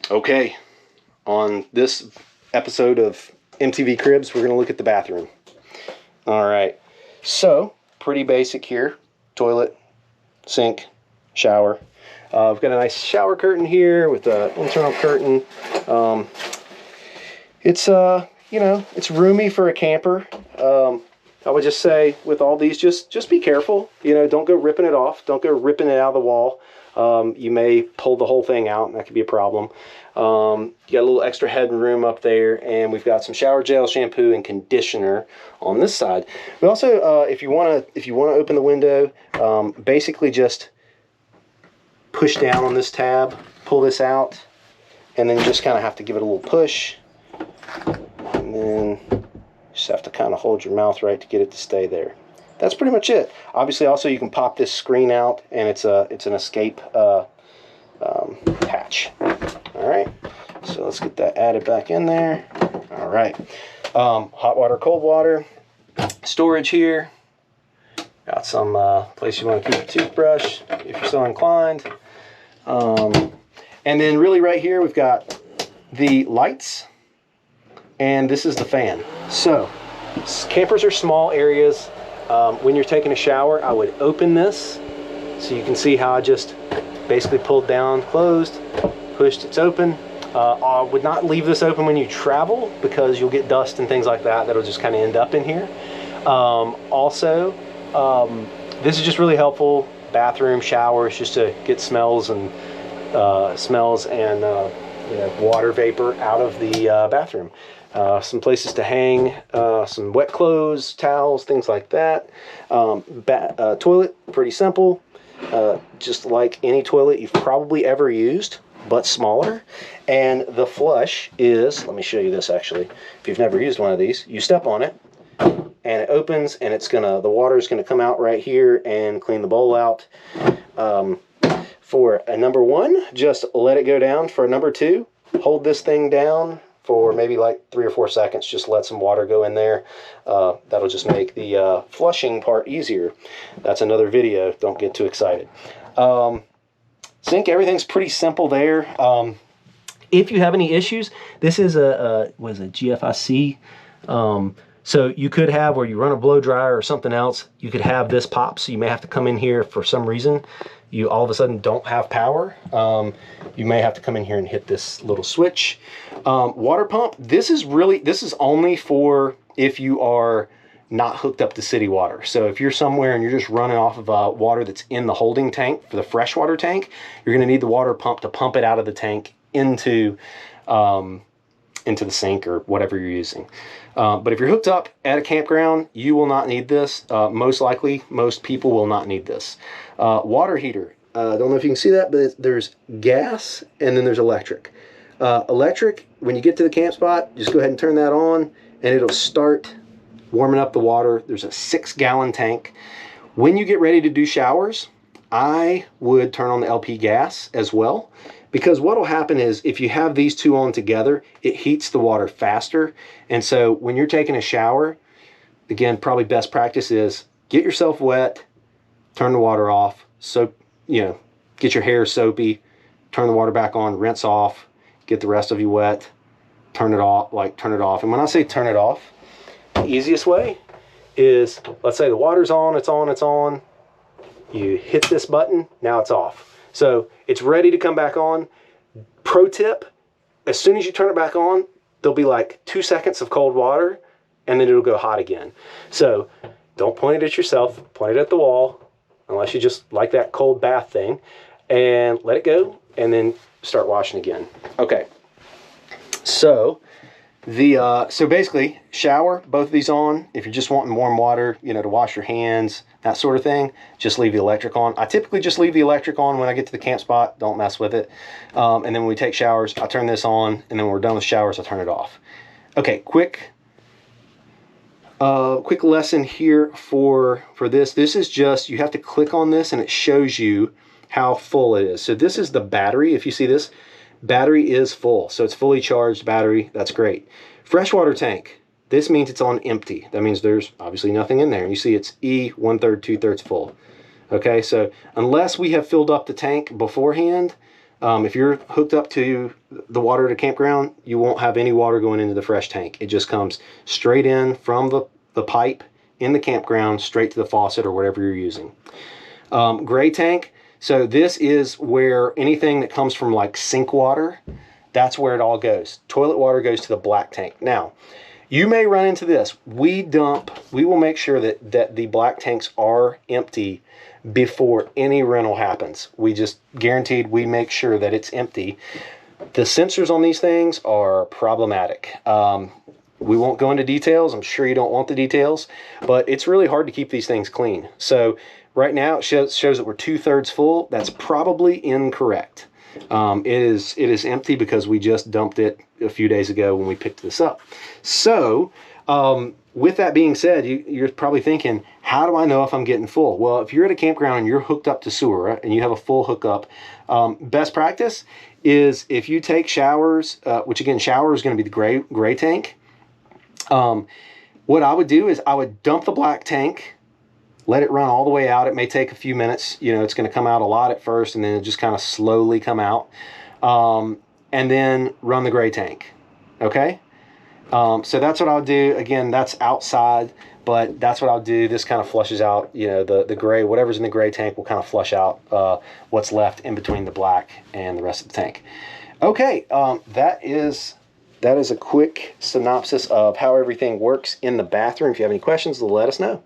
Okay, on this episode of MTV Cribs, we're going to look at the bathroom. All right, so pretty basic here. Toilet, sink, shower. We've got a nice shower curtain here with an internal curtain. It's it's roomy for a camper. I would just say with all these, just be careful. Don't go ripping it off. Don't go ripping it out of the wall. You may pull the whole thing out, and that could be a problem. You got a little extra headroom up there, and we've got some shower gel, shampoo, and conditioner on this side. We also, if you want to open the window, basically just push down on this tab, pull this out, and then you just kind of have to give it a little push, and then you just have to kind of hold your mouth right to get it to stay there. That's pretty much it. Obviously, also you can pop this screen out, and it's an escape hatch. All right, so let's get that added back in there. All right, hot water, cold water, storage here. Got some place you want to keep your toothbrush if you're so inclined. And then really right here we've got the lights, and this is the fan. So campers are small areas. When you're taking a shower, I would open this so you can see how I just basically pulled down, closed, pushed, it's open. I would not leave this open when you travel because you'll get dust and things like that that'll just kind of end up in here. This is just really helpful. Bathroom, showers, just to get smells and water vapor out of the bathroom. Some places to hang some wet clothes, towels, things like that. Toilet, pretty simple. Just like any toilet you've probably ever used, but smaller. And the flush is, let me show you this actually. If you've never used one of these, you step on it, and it opens, and the water is gonna come out right here and clean the bowl out. For a number one, just let it go down. For a number two, hold this thing down for maybe like 3 or 4 seconds. Just let some water go in there. That'll just make the flushing part easier. That's another video. Don't get too excited. Sink, everything's pretty simple there. If you have any issues, this is a GFIC. So you could have, where you run a blow dryer or something else, you could have this pop. So you may have to come in here for some reason. You all of a sudden don't have power. You may have to come in here and hit this little switch. Water pump, this is only for if you are not hooked up to city water. So if you're somewhere and you're just running off of water that's in the holding tank for the freshwater tank, you're gonna need the water pump to pump it out of the tank into the sink or whatever you're using. But if you're hooked up at a campground, you will not need this. Most likely, most people will not need this. Water heater. I don't know if you can see that, but there's gas and then there's electric. Electric, when you get to the camp spot, just go ahead and turn that on and it'll start warming up the water. There's a 6-gallon tank. When you get ready to do showers, I would turn on the LP gas as well, because what will happen is if you have these two on together, it heats the water faster. And so when you're taking a shower, again, probably best practice is get yourself wet, turn the water off, get your hair soapy, turn the water back on, rinse off, get the rest of you wet, turn it off. And when I say turn it off, the easiest way is, let's say the water's on, it's on. You hit this button, now it's off. So it's ready to come back on. Pro tip, as soon as you turn it back on, there'll be like 2 seconds of cold water, and then it'll go hot again. So don't point it at yourself, point it at the wall, unless you just like that cold bath thing, and let it go, and then start washing again. Okay, so basically, shower, both of these on. If you're just wanting warm water, to wash your hands, that sort of thing, just leave the electric on. I typically just leave the electric on when I get to the camp spot. Don't mess with it. And then when we take showers, I turn this on, and then when we're done with showers, I turn it off. Okay, quick lesson here for this. This is just, you have to click on this, and it shows you how full it is. So this is the battery. If you see this, battery is full, so it's fully charged battery. That's great. Freshwater tank, this means it's on empty. That means there's obviously nothing in there, and you see it's E 1/3, 2/3 full. Okay, so unless we have filled up the tank beforehand, If you're hooked up to the water at a campground, you won't have any water going into the fresh tank. It just comes straight in from the pipe in the campground, straight to the faucet or whatever you're using. Gray tank. So this is where anything that comes from like sink water, that's where it all goes. Toilet water goes to the black tank. Now, you may run into this. We will make sure that the black tanks are empty before any rental happens. We just guaranteed we make sure that it's empty. The sensors on these things are problematic. We won't go into details. I'm sure you don't want the details, but it's really hard to keep these things clean. So right now it shows that we're 2/3 full. That's probably incorrect. It is empty because we just dumped it a few days ago when we picked this up. So with that being said, you're probably thinking, how do I know if I'm getting full? Well, if you're at a campground and you're hooked up to sewer and you have a full hookup, best practice is if you take showers, which again, shower is going to be the gray tank. What I would do is I would dump the black tank, let it run all the way out. It may take a few minutes. You know, it's going to come out a lot at first, and then it just kind of slowly come out. And then run the gray tank. Okay? So that's what I'll do. Again, that's outside, but that's what I'll do. This kind of flushes out, you know, the gray, whatever's in the gray tank will kind of flush out what's left in between the black and the rest of the tank. Okay, that is a quick synopsis of how everything works in the bathroom. If you have any questions, let us know.